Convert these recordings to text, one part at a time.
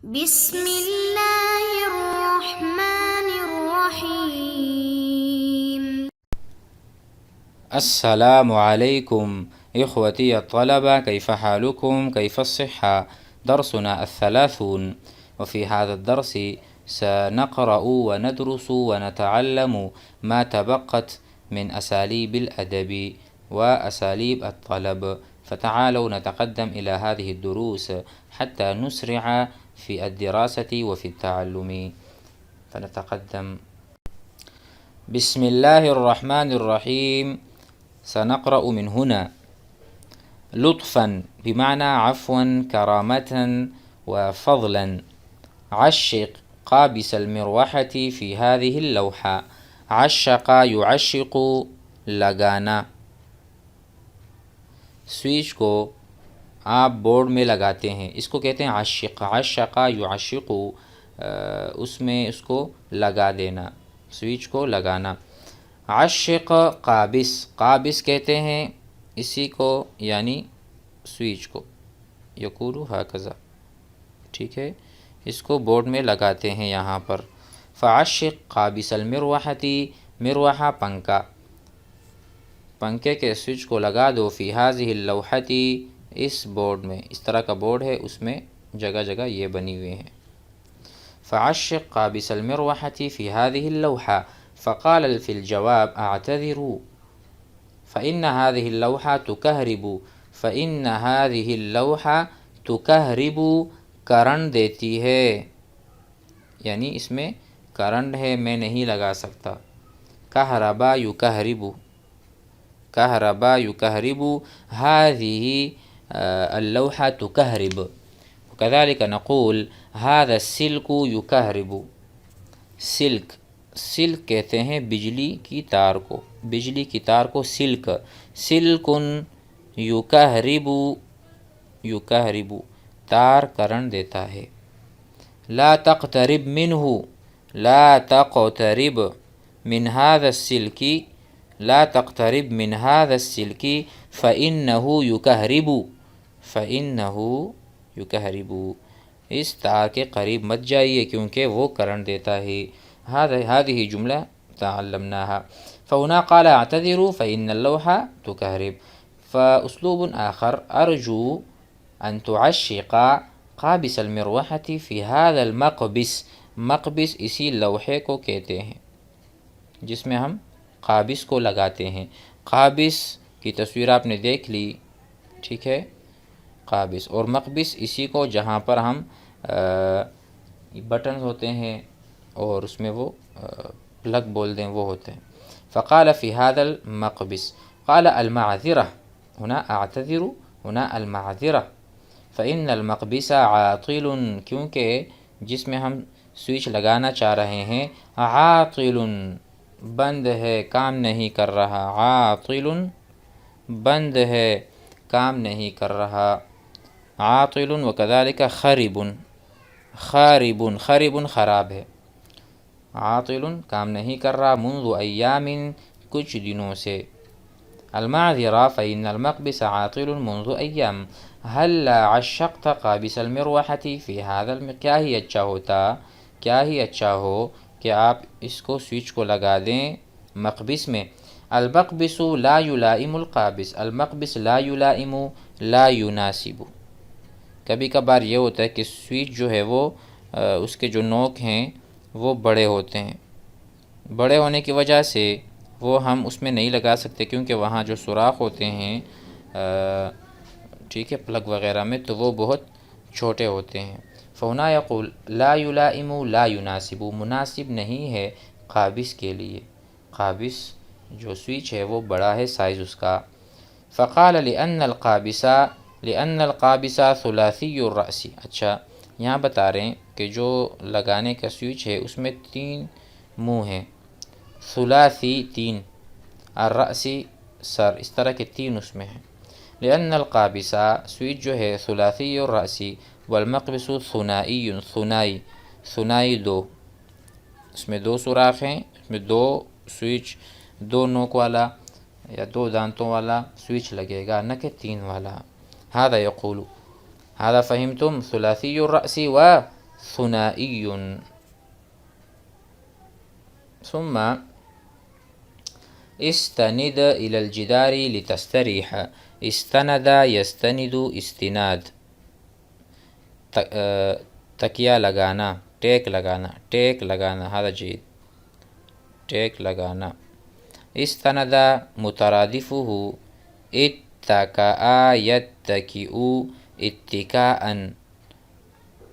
بسم اللہ الرحمن الرحیم۔ السلام عليكم إخوتي الطلبة، كيف حالكم؟ كيف الصحة؟ درسنا 30، وفي هذا الدرس سنقرأ وندرس ونتعلم ما تبقت من أساليب الأدب وأساليب الطلب، فتعالوا نتقدم إلى هذه الدروس حتى نسرع في الدراسة وفي التعلم. فنتقدم. بسم الله الرحمن الرحيم. سنقرأ من هنا. لطفا بمعنى عفوا، كرامة وفضلا. عشق قابس المروحة في هذه اللوحة. عشق يعشق لگانا. سوئچ کو آپ بورڈ میں لگاتے ہیں، اس کو کہتے ہیں عشق. عشق یعشق، اس میں اس کو لگا دینا، سوئچ کو لگانا. عشق قابس، قابس کہتے ہیں اسی کو، یعنی سوئچ کو. یقولو ہاکذا، ٹھیک ہے، اس کو بورڈ میں لگاتے ہیں یہاں پر. فعشق قابس المروحتی، مروحہ پنکھا، پنکھے کے سوئچ کو لگا دو. فی ہذہ اللوحتی، اس بورڈ میں، اس طرح کا بورڈ ہے، اس میں جگہ جگہ یہ بنی ہوئے ہیں. فعشق قابس المروحتی فی ہذہ اللوحہ. فقال في الجواب اعتذر فإن هذه اللوحة تكهرب. فإن هذه اللوحة تكهرب، کرنٹ دیتی ہے، یعنی اس میں کرنٹ ہے، میں نہیں لگا سکتا. کہربا یکہرب، کہربا یکہرب. هذه اللوحة تكهرب. وكذلك نقول هذا السلك يكهرب. سلک، سلک کہتے ہیں بجلی کی تار کو، بجلی کی تار کو سلک. سلکن یکہرب، یکہرب، تار کرنٹ دیتا ہے. لا تقترب منہ، لا تقترب من هذا السلک، لا تقترب من هذا السلک فإنه يكهرب، فإنه يكهرب. اس تار کے قریب مت جائیے کیونکہ وہ کرنٹ دیتا ہے. هذه جملة تعلمناها. فهنا قال اعتذر فإن اللوحة تكهرب. فأسلوب آخر، أرجو أن تعشق قابس المروحة في هذا المقبس. مقبس اسی لوحے کو کہتے ہیں جس میں ہم قابس کو لگاتے ہیں. قابس کی تصویر آپ نے دیکھ لی، ٹھیک ہے، قابس. اور مقبس اسی کو جہاں پر ہم بٹنز ہوتے ہیں اور اس میں وہ پلگ بول دیں وہ ہوتے ہیں. فقال في هذا المقبس. قال المعذرة، هنا اعتذر، هنا المعذرة. فإن المقبس عاطل، کیونکہ جس میں ہم سوئچ لگانا چاہ رہے ہیں عاطل، بند ہے، کام نہیں کر رہا. عاطل، بند ہے، کام نہیں کر رہا. عاطل. وكذلك خرب، خارب، خرب خراب ہے. عاطل کام نہیں کر رہا. منذ ایام، کچھ دنوں سے. المعذرة فإن المقبس عاطل منذ ایام. هل عشقت قابس المروحة في هذا کیا ہی اچھا ہوتا، کیا ہی اچھا ہو کہ آپ اس کو سوئچ کو لگا دیں مقبس میں. المقبس لا يلائم القابس. المقبس لا يلائم، لا يناسب. کبھی کبھار یہ ہوتا ہے کہ سوئچ جو ہے وہ اس کے جو نوک ہیں وہ بڑے ہوتے ہیں، بڑے ہونے کی وجہ سے وہ ہم اس میں نہیں لگا سکتے کیونکہ وہاں جو سوراخ ہوتے ہیں ٹھیک ہے پلگ وغیرہ میں، تو وہ بہت چھوٹے ہوتے ہیں. فہنا یقول لا یلائم لا یناسب، مناسب نہیں ہے قابس کے لیے. قابس جو سوئچ ہے وہ بڑا ہے سائز اس کا. فقال لأن القابس ثلاثی الرأس. اچھا، یہاں بتا رہے ہیں کہ جو لگانے کا سوئچ ہے اس میں 3 منہ ہیں. ثلاثی، 3، الرأسی، سر، اس طرح کے 3 اس میں ہیں. لأن القابس، سوئچ جو ہے ثلاثی الرأسی. والمقبس ثنائی، ثنائی، ثنائی 2، اس میں 2 سوراخ ہیں، اس میں 2 سوئچ، 2 نوک والا یا 2 دانتوں والا سوئچ لگے گا، نہ کہ 3 والا. هذا يقول، هذا فهمتم، ثلاثي الرأس ثنائي. ثم استند إلى الجدار لتستريح. استند يستند استناد. تکیہ لگانا، ٹیک لگانا هذا جيد، ٹیک لگانا. استند مترادفه اتکأ يتکئ اتکاءً.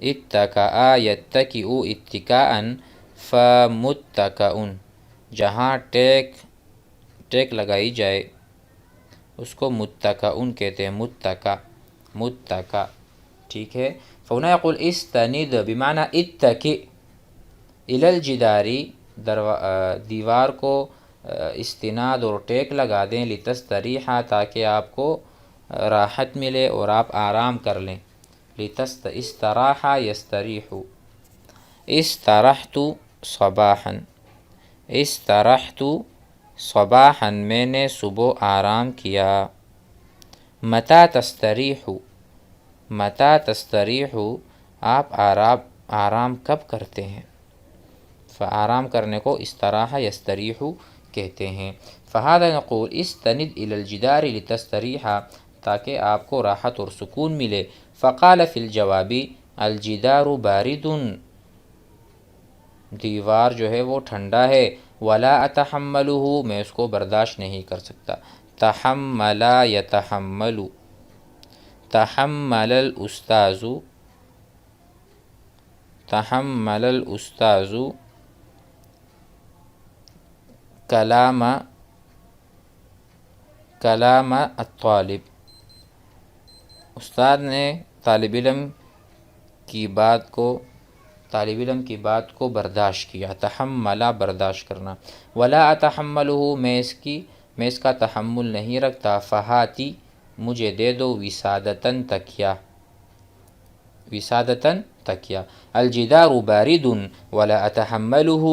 اتکأ يتکئ اتکاءً فمتکأ. جہاں ٹیک لگائی جائے اس کو متکئن کہتے ہیں، متکا. ٹھیک ہے. فهنا يقول استند بمعنى اتکئ الى الجدار، دیوار کو استناد اور ٹیک لگا دیں، لتستریح تاکہ آپ کو راحت ملے اور آپ آرام کر لیں. استراح یستریح. استرحت صباحا. استرحت صباحا میں نے صبح آرام کیا. متى تستریح. متى تستریح آپ آرام کب کرتے ہیں؟ آرام کرنے کو استراح یستریح کہتے ہیں. فهذا نقول استند الى الجدار لتستریح تاکہ آپ کو راحت اور سکون ملے. فقال فی الجواب الجدار بارد. دیوار جو ہے وہ ٹھنڈا ہے. ولا اتحمله میں اس کو برداشت نہیں کر سکتا. تحمل یتحمل. تحمل الاستاذ. تحمل الاستاذ کلام الطالب. استاد نے طالب علم کی بات کو برداشت کیا. تحمل برداشت کرنا. ولا اتحمله میں اس کا تحمل نہیں رکھتا. فہاتی مجھے دے دو وسادتاً تکیہ. وسادتاً تکیہ. الجدار بارد ولا اتحمله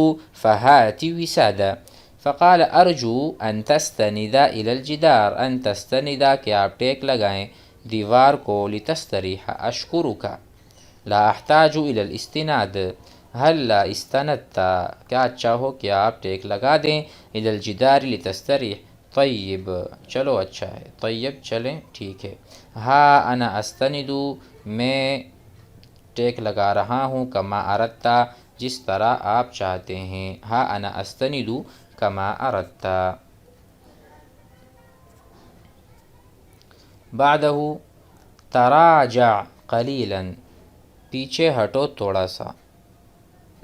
فهات وسادہ. فقال ارجو ان تستند الى الجدار. ان تستند کہ آپ ٹیک لگائیں دیوار کو. لتستریح اشکرک لا احتاج الى الاستناد. هلا استندت کیا اچھا ہو کہ آپ ٹیک لگا دیں. الى الجدار لتستریح. طیب چلو اچھا ہے. طیب چلیں ٹھیک ہے. ہا انا استند میں ٹیک لگا رہا ہوں. کما اردت جس طرح آپ چاہتے ہیں. ہا انا استند کما اردت. بعدہ تراجع قلیلا پیچھے ہٹو تھوڑا سا.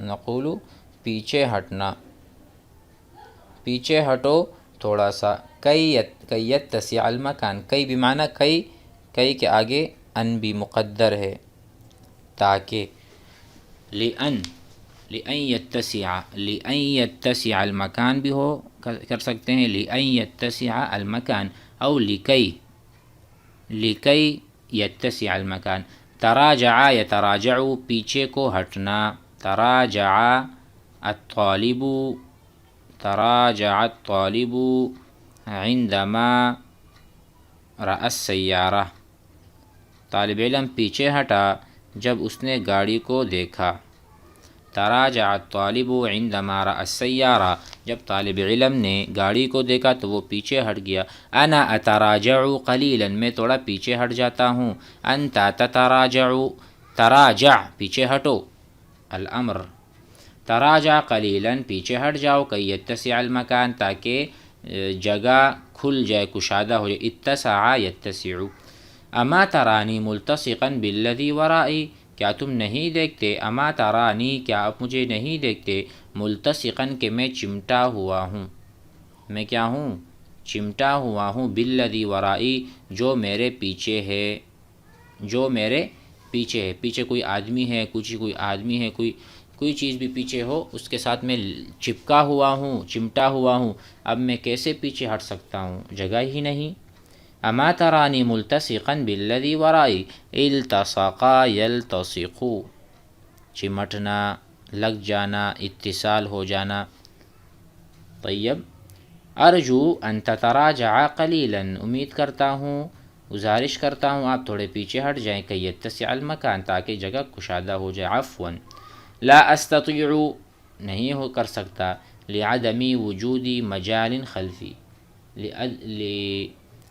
نقول پیچھے ہٹنا، پیچھے ہٹو تھوڑا سا. کئی یتسع المکان. کئی بمعنی کئی کے آگے ان بھی مقدر ہے تاکہ. لئن یتسع المکان بھی ہو کر سکتے ہیں. لئن یتسع المکان او لکی یتسع المکان. تراجع یتراجع پیچھے کو ہٹنا. تراجع الطالب. تراجع الطالب عندما رأى السیارہ. طالب علم پیچھے ہٹا جب اس نے گاڑی کو دیکھا. تراجع الطالب عندما رأى السیارہ. جب طالب علم نے گاڑی کو دیکھا تو وہ پیچھے ہٹ گیا. انا اتراجع قلیلا میں تھوڑا پیچھے ہٹ جاتا ہوں. انت تتراجع. تراجع پیچھے ہٹو الامر. تراجع قلیلا پیچھے ہٹ جاؤ. کہ یتسع المکان تاکہ جگہ کھل جائے، کشادہ ہو جائے. اتسع یتسع. اما ترانی ملتصقا بالذی ورائی. کیا تم نہیں دیکھتے؟ اما ترانی کیا آپ مجھے نہیں دیکھتے؟ ملتصقا کہ میں چمٹا ہوا ہوں. میں کیا ہوں؟ چمٹا ہوا ہوں. بالذی ورائی جو میرے پیچھے ہے. جو میرے پیچھے ہے. پیچھے کوئی آدمی ہے، کوئی آدمی ہے، کوئی چیز بھی پیچھے ہو اس کے ساتھ میں چپکا ہوا ہوں، چمٹا ہوا ہوں. اب میں کیسے پیچھے ہٹ سکتا ہوں؟ جگہ ہی نہیں. اما ترانی ملتصقا بالذی ورائی. التصقا یلتصق چمٹنا، لگ جانا، اتصال ہو جانا. طیب. ارجو ان تتراجع قلیلا امید کرتا ہوں گزارش کرتا ہوں آپ تھوڑے پیچھے ہٹ جائیں کہ یتسع المکان تاکہ جگہ کشادہ ہو جائے. عفوا لا استطیع نہیں ہو کر سکتا لعدمی وجودی مجال خلفی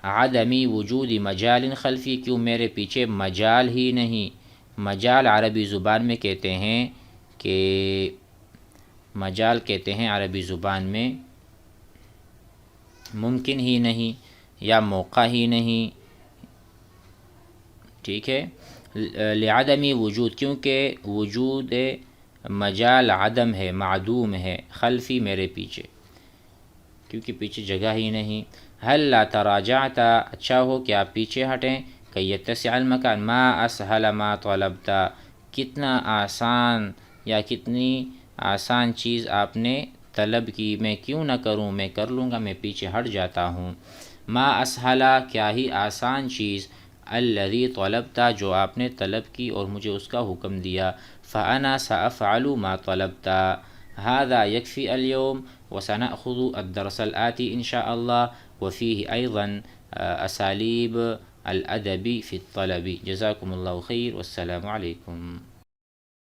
لعدمی وجود مجال خلفی کیوں میرے پیچھے مجال ہی نہیں. مجال عربی زبان میں کہتے ہیں کہ مجال کہتے ہیں عربی زبان میں ممکن ہی نہیں یا موقع ہی نہیں. ٹھیک ہے. لعدمی وجود کیونکہ وجود مجال عدم ہے معدوم ہے. خلفی میرے پیچھے کیونکہ پیچھے جگہ ہی نہیں. هل لا تراجعت اچھا ہو کہ آپ پیچھے ہٹیں کہ یتسع المکان ما اسهل ما طلبت کتنا آسان یا کتنی آسان چیز آپ نے طلب کی میں کیوں نہ کروں میں کر لوں گا میں پیچھے ہٹ جاتا ہوں. ما اسهل کیا ہی آسان چیز الذی طلبت جو آپ نے طلب کی اور مجھے اس کا حکم دیا. فانا سافعل ما طلبت هذا يكفي اليوم وسنأخذ الدرس الآتي إن شاء الله وفيه أيضا أساليب الأدب في الطلب. جزاكم الله خير والسلام عليكم.